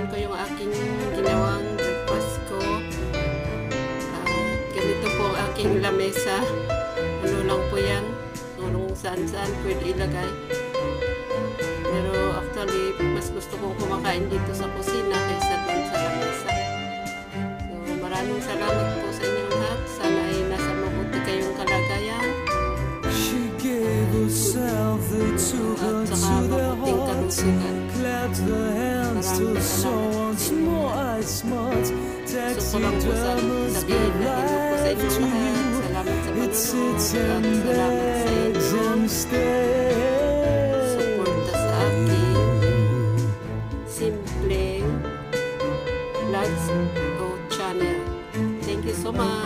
ko yung aking ginawang breakfast ko. Ganito po ang aking lamesa. Ano lang po yan. Kung saan-saan pwede ilagay. Pero actually, mas gusto kong kumakain dito sa kusina kaysa doon sa lamesa. So, maraming salamat po sa inyong lahat. Sana ay nasa mabuti kayong kalagayan. At saka mabuting kalusugan. Maraming salamat sa inyo. Gusto ko lang po sabihin na hello po sa inyong lahat. Salamat sa panonood. At salamat sa inyong suporta sa aking simpleng vlogs o channel. Thank you so much.